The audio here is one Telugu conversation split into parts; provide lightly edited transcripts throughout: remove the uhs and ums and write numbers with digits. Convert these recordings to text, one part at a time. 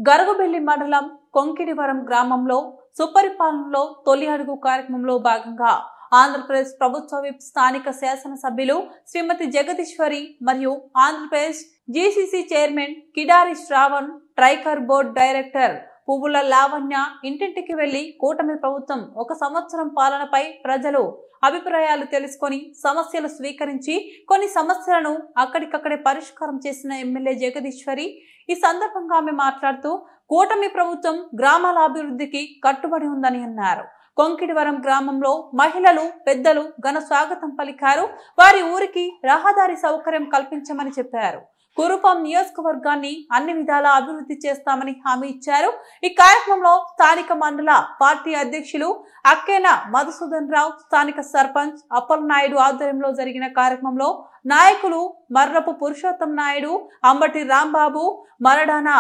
గరుగుబెల్లి మండలం కొంకిడివరం గ్రామంలో సుపరిపాలనలో తొలి అడుగు కార్యక్రమంలో భాగంగా ఆంధ్రప్రదేశ్ ప్రభుత్వ విప్ స్థానిక శాసనసభ్యులు శ్రీమతి జగదీశ్వరి మరియు ఆంధ్రప్రదేశ్ జీసీసీ చైర్మన్ కిడారి శ్రావణ్ ట్రైకర్ బోర్డు డైరెక్టర్ పువ్వుల లావణ్య ఇంటింటికి వెళ్లి కూటమి ప్రభుత్వం 1 సంవత్సరం పాలనపై ప్రజలు అభిప్రాయాలు తెలుసుకొని సమస్యలు స్వీకరించి కొన్ని సమస్యలను అక్కడికక్కడే పరిష్కారం చేసిన ఎమ్మెల్యే జగదీశ్వరి ఈ సందర్భంగా ఆమె మాట్లాడుతూ కూటమి ప్రభుత్వం గ్రామాల అభివృద్ధికి కట్టుబడి ఉందని అన్నారు. కొంకిడివరం గ్రామంలో మహిళలు పెద్దలు ఘన స్వాగతం పలికారు. వారి ఊరికి రహదారి సౌకర్యం కల్పించమని చెప్పారు. కురుపాం నియోజకవర్గాన్ని అన్ని విధాలా అభివృద్ధి చేస్తామని హామీ ఇచ్చారు. ఈ కార్యక్రమంలో స్థానిక మండల పార్టీ అధ్యక్షులు అక్కేన మధుసూదన్ రావు, స్థానిక సర్పంచ్ అప్పలనాయుడు ఆధ్వర్యంలో జరిగిన కార్యక్రమంలో నాయకులు మర్రపు పురుషోత్తం నాయుడు, అంబటి రాంబాబు, మరడాన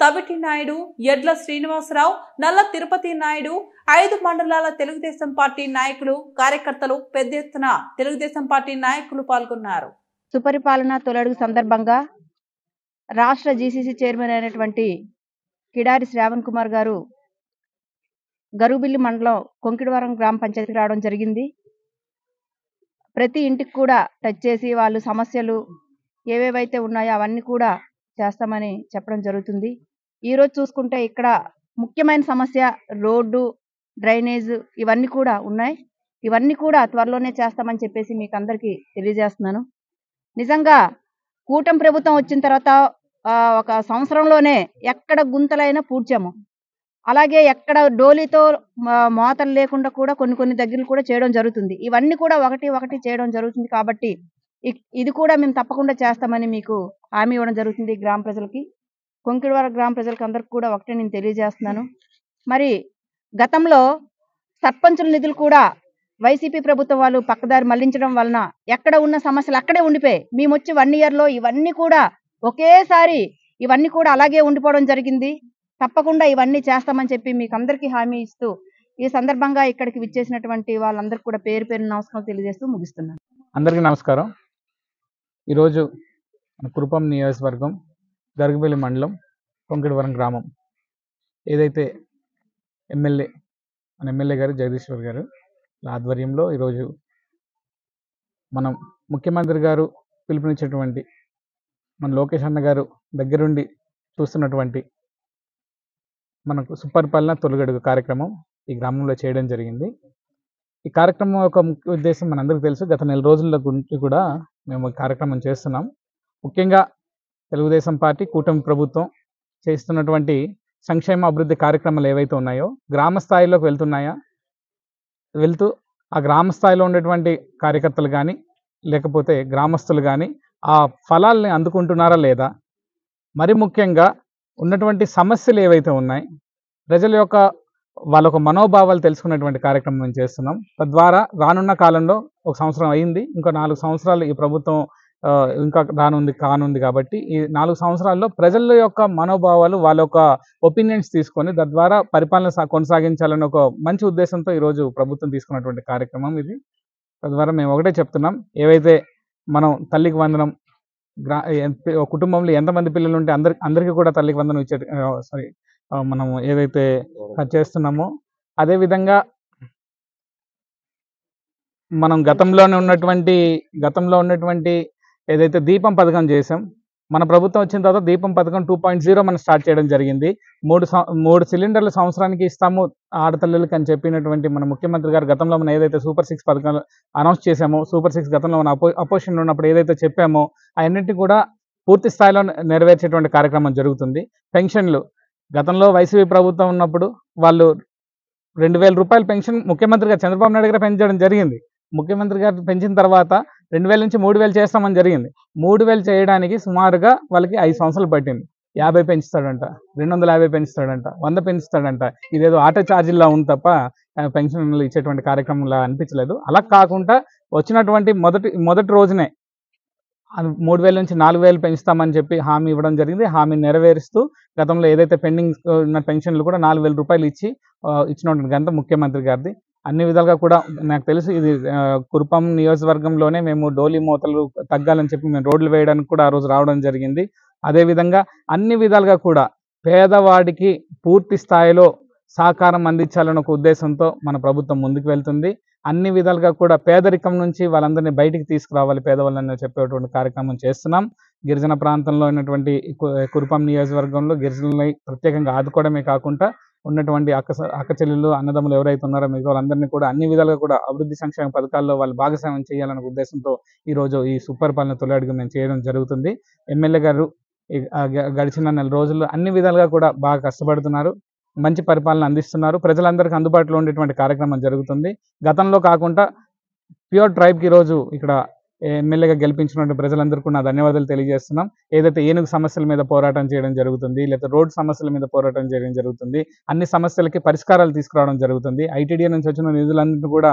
తవిటి నాయుడు, ఎడ్ల శ్రీనివాసరావు, నల్ల తిరుపతి నాయుడు, 5 మండలాల తెలుగుదేశం పార్టీ నాయకులు, కార్యకర్తలు పెద్ద ఎత్తున తెలుగుదేశం పార్టీ నాయకులు పాల్గొన్నారు. సుపరిపాలన తొలడుగు సందర్భంగా రాష్ట్ర జీసీసీ చైర్మన్ అయినటువంటి కిడారి శ్రావణ్ కుమార్ గారు గరుగుబిల్లి మండలం కొంకిడివరం గ్రామ పంచాయతీకి రావడం జరిగింది. ప్రతి ఇంటికి కూడా టచ్ చేసి వాళ్ళు సమస్యలు ఏవేవైతే ఉన్నాయో అవన్నీ కూడా చేస్తామని చెప్పడం జరుగుతుంది. ఈరోజు చూసుకుంటే ఇక్కడ ముఖ్యమైన సమస్య రోడ్డు, డ్రైనేజ్ ఇవన్నీ కూడా ఉన్నాయి. ఇవన్నీ కూడా త్వరలోనే చేస్తామని చెప్పేసి మీకు అందరికీ తెలియజేస్తున్నాను. నిజంగా కూటమి ప్రభుత్వం వచ్చిన తర్వాత 1 సంవత్సరంలోనే ఎక్కడ గుంతలైనా పూడ్చాము. అలాగే ఎక్కడ డోలీతో మోతలు లేకుండా కూడా కొన్ని దగ్గరలు కూడా చేయడం జరుగుతుంది. ఇవన్నీ కూడా ఒకటి చేయడం జరుగుతుంది. కాబట్టి ఇది కూడా మేము తప్పకుండా చేస్తామని మీకు హామీ ఇవ్వడం జరుగుతుంది. గ్రామ ప్రజలకి, కొంకిడివరం గ్రామ ప్రజలకి అందరికి కూడా ఒకటే నేను తెలియజేస్తున్నాను. మరి గతంలో సర్పంచుల నిధులు కూడా వైసీపీ ప్రభుత్వం వాళ్ళు పక్కదారి మళ్లించడం వలన ఎక్కడ ఉన్న సమస్యలు అక్కడే ఉండిపోయి మేము వచ్చి 1 ఇయర్లో ఇవన్నీ కూడా ఒకేసారి ఇవన్నీ కూడా అలాగే ఉండిపోవడం జరిగింది. తప్పకుండా ఇవన్నీ చేస్తామని చెప్పి మీకు అందరికీ హామీ ఇస్తూ ఈ సందర్భంగా ఇక్కడికి విచ్చేసినటువంటి వాళ్ళందరికీ కూడా పేరు నమస్కారం తెలియజేస్తూ ముగిస్తున్నాను. అందరికీ నమస్కారం. ఈరోజు కురుపాం నియోజకవర్గం గరుగుబెల్లి మండలం కొంకిడివరం గ్రామం ఏదైతే మన ఎమ్మెల్యే గారు జగదీశ్వర్ గారు ఆధ్వర్యంలో ఈరోజు మనం ముఖ్యమంత్రి గారు పిలుపునిచ్చేటువంటి మన లోకేష్ అన్న గారు దగ్గరుండి చూస్తున్నటువంటి మనకు సుపరిపాలన తొలగడుగు కార్యక్రమం ఈ గ్రామంలో చేయడం జరిగింది. ఈ కార్యక్రమం యొక్క ముఖ్య ఉద్దేశం మనందరికీ తెలుసు. గత 4 రోజుల గురించి కూడా మేము ఈ కార్యక్రమం చేస్తున్నాం. ముఖ్యంగా తెలుగుదేశం పార్టీ కూటమి ప్రభుత్వం చేస్తున్నటువంటి సంక్షేమ అభివృద్ధి కార్యక్రమాలు ఏవైతే ఉన్నాయో గ్రామ స్థాయిలోకి వెళ్తూ ఆ గ్రామ స్థాయిలో ఉండేటువంటి కార్యకర్తలు కానీ లేకపోతే గ్రామస్తులు కానీ ఆ ఫలాల్ని అందుకుంటున్నారా లేదా, మరి ముఖ్యంగా ఉన్నటువంటి సమస్యలు ఏవైతే ఉన్నాయి ప్రజల యొక్క వాళ్ళ మనోభావాలు తెలుసుకున్నటువంటి కార్యక్రమం చేస్తున్నాం. తద్వారా రానున్న కాలంలో 1 సంవత్సరం అయింది, ఇంకా 4 సంవత్సరాలు ఈ ప్రభుత్వం ఇంకా కానుంది కాబట్టి ఈ 4 సంవత్సరాల్లో ప్రజల యొక్క మనోభావాలు వాళ్ళ యొక్క ఒపీనియన్స్ తీసుకొని తద్వారా పరిపాలన కొనసాగించాలని ఒక మంచి ఉద్దేశంతో ఈరోజు ప్రభుత్వం తీసుకున్నటువంటి కార్యక్రమం ఇది. తద్వారా మేము ఒకటే చెప్తున్నాం, ఏవైతే మనం తల్లికి వందనం కుటుంబంలో ఎంతమంది పిల్లలు ఉంటే అందరికీ కూడా తల్లికి వందనం మనం ఏదైతే చేస్తున్నామో అదేవిధంగా మనం గతంలో ఉన్నటువంటి ఏదైతే దీపం పథకం చేసాం, మన ప్రభుత్వం వచ్చిన తర్వాత దీపం పథకం 2.0 మనం స్టార్ట్ చేయడం జరిగింది. 3 సిలిండర్లు సంవత్సరానికి ఇస్తాము ఆడతల్లులకి అని చెప్పినటువంటి మన ముఖ్యమంత్రి గారు గతంలో మనం ఏదైతే సూపర్ 6 పథకాలు అనౌన్స్ చేసామో, సూపర్ 6 గతంలో మన అపోజిషన్లో ఉన్నప్పుడు ఏదైతే చెప్పామో అవన్నింటినీ కూడా పూర్తి స్థాయిలో నెరవేర్చేటువంటి కార్యక్రమం జరుగుతుంది. పెన్షన్లు గతంలో వైసీపీ ప్రభుత్వం ఉన్నప్పుడు వాళ్ళు 2000 రూపాయల పెన్షన్ ముఖ్యమంత్రి గారు చంద్రబాబు నాయుడు గారు పెంచడం జరిగింది. ముఖ్యమంత్రి గారు పెంచిన తర్వాత 2000 నుంచి 3000 చేస్తామని జరిగింది. 3000 చేయడానికి సుమారుగా వాళ్ళకి 5 సంవత్సరాలు పట్టింది. 50 పెంచుతాడంట, 250 పెంచుతాడంట, 100 పెంచుతాడంట. ఇదేదో ఆటో ఛార్జీల్లో ఉంది తప్ప పెన్షన్లు ఇచ్చేటువంటి కార్యక్రమంలా అనిపించలేదు. అలా కాకుండా వచ్చినటువంటి మొదటి రోజునే 3000 నుంచి 4000 పెంచుతామని చెప్పి హామీ ఇవ్వడం జరిగింది. హామీ నెరవేరుస్తూ గతంలో ఏదైతే పెండింగ్ ఉన్న పెన్షన్లు కూడా 4000 రూపాయలు ఇచ్చినటువంటి ఘనత ముఖ్యమంత్రి గారిది. అన్ని విధాలుగా కూడా నాకు తెలిసి ఇది కురుపాం నియోజకవర్గంలోనే మేము డోలీ మోతలు తగ్గాలని చెప్పి మేము రోడ్లు వేయడానికి కూడా ఆ రోజు రావడం జరిగింది. అదేవిధంగా అన్ని విధాలుగా కూడా పేదవాడికి పూర్తి స్థాయిలో సహకారం అందించాలన్న ఒక ఉద్దేశంతో మన ప్రభుత్వం ముందుకు వెళ్తుంది. అన్ని విధాలుగా కూడా పేదరికం నుంచి వాళ్ళందరినీ బయటికి తీసుకురావాలి పేదవాళ్ళని చెప్పేటువంటి కార్యక్రమం చేస్తున్నాం. గిరిజన ప్రాంతంలో ఉన్నటువంటి కురుపాం నియోజకవర్గంలో గిరిజనులని ప్రత్యేకంగా ఆదుకోవడమే కాకుండా ఉన్నటువంటి అక్క చెల్లెళ్ళు అన్నదమ్ములు ఎవరైతే ఉన్నారో మిగతా వాళ్ళందరినీ కూడా అన్ని విధాలుగా కూడా అభివృద్ధి సంక్షేమ పథకాల్లో వాళ్ళు భాగస్వామ్యం చేయాలనే ఉద్దేశంతో ఈరోజు ఈ సుపరిపాలన తొలి అడుగు మేము చేయడం జరుగుతుంది. ఎమ్మెల్యే గారు గడిచిన నెల రోజుల్లో అన్ని విధాలుగా కూడా బాగా కష్టపడుతున్నారు, మంచి పరిపాలన అందిస్తున్నారు, ప్రజలందరికీ అందుబాటులో ఉండేటువంటి కార్యక్రమం జరుగుతుంది. గతంలో కాకుండా ప్యూర్ ట్రైబ్కి ఈరోజు ఇక్కడ ఎమ్మెల్యేగా గెలిపించినటువంటి ప్రజలందరికీ నా ధన్యవాదాలు తెలియజేస్తున్నాం. ఏదైతే ఏనుగు సమస్యల మీద పోరాటం చేయడం జరుగుతుంది, లేదా రోడ్డు సమస్యల మీద పోరాటం చేయడం జరుగుతుంది, అన్ని సమస్యలకి పరిష్కారాలు తీసుకురావడం జరుగుతుంది. ఐటీడీ నుంచి వచ్చిన నిధులన్నింటినీ కూడా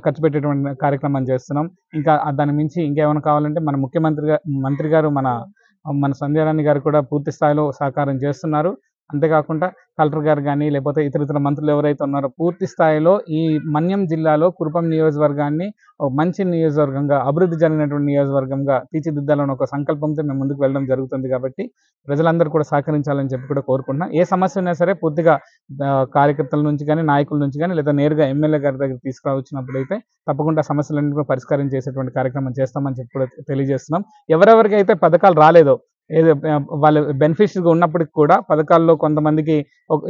ఖర్చు పెట్టేటువంటి కార్యక్రమం చేస్తున్నాం. ఇంకా దాని మించి ఇంకేమైనా కావాలంటే మన మంత్రి గారు మన సంధ్యారాణి గారు కూడా పూర్తి స్థాయిలో సహకారం చేస్తున్నారు. అంతేకాకుండా కలెక్టర్ గారు కానీ లేకపోతే ఇతర మంత్రులు ఎవరైతే ఉన్నారో పూర్తి స్థాయిలో ఈ మన్యం జిల్లాలో కురుపాం నియోజకవర్గాన్ని ఒక మంచి నియోజకవర్గంగా, అభివృద్ధి జరిగినటువంటి నియోజకవర్గంగా తీర్చిదిద్దాలని ఒక సంకల్పంతో మేము ముందుకు వెళ్ళడం జరుగుతుంది. కాబట్టి ప్రజలందరూ కూడా సహకరించాలని చెప్పి కూడా కోరుకుంటున్నాం. ఏ సమస్య ఉన్నా సరే పూర్తిగా కార్యకర్తల నుంచి కానీ నాయకుల నుంచి కానీ లేదా నేరుగా ఎమ్మెల్యే గారి దగ్గర తీసుకురావచ్చినప్పుడు అయితే తప్పకుండా సమస్యలన్నీ కూడా పరిష్కారం చేసేటువంటి కార్యక్రమం చేస్తామని చెప్పి కూడా తెలియజేస్తున్నాం. ఎవరెవరికి అయితే పథకాలు రాలేదో, ఏదో వాళ్ళు బెనిఫిషరీగా ఉన్నప్పటికి కూడా పథకాల్లో కొంతమందికి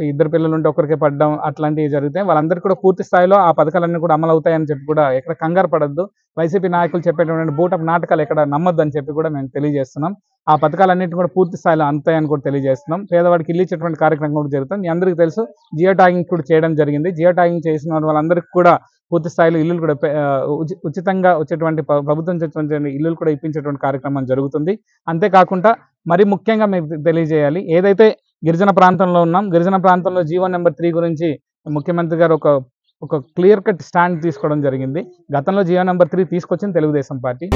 ఇద్దరు పిల్లలు ఉంటే ఒకరికే పడడం అట్లాంటివి జరుగుతాయి. వాళ్ళందరికీ కూడా పూర్తి స్థాయిలో ఆ పథకాలన్నీ కూడా అమలు అవుతాయని చెప్పి కూడా ఎక్కడ కంగారు పడద్దు. వైసీపీ నాయకులు చెప్పేటువంటి బూటపు నాటకాలు ఎక్కడ నమ్మొద్దు అని చెప్పి కూడా మేము తెలియజేస్తున్నాం. ఆ పథకాలన్నింటినీ కూడా పూర్తి స్థాయిలో అందుతాయని కూడా తెలియజేస్తున్నాం. పేదవాడికి ఇల్లు ఇచ్చేటువంటి కార్యక్రమం కూడా జరుగుతుంది. మీ అందరికీ తెలుసు, జియో ట్యాగింగ్ కూడా చేయడం జరిగింది. జియో ట్యాగింగ్ చేసిన వాళ్ళందరికీ కూడా పూర్తి స్థాయిలో ఇల్లులు కూడా ఉచితంగా వచ్చేటువంటి ప్రభుత్వం వచ్చేటువంటి ఇల్లులు కూడా ఇప్పించేటువంటి కార్యక్రమం జరుగుతుంది. అంతేకాకుండా మరి ముఖ్యంగా మీకు తెలియజేయాలి, ఏదైతే గిరిజన ప్రాంతంలో ఉన్నాం, గిరిజన ప్రాంతంలో జీవో నెంబర్ 3 గురించి ముఖ్యమంత్రి గారు ఒక క్లియర్ కట్ స్టాండ్ తీసుకోవడం జరిగింది. గతంలో జీవో నెంబర్ 3 తీసుకొచ్చింది తెలుగుదేశం పార్టీ.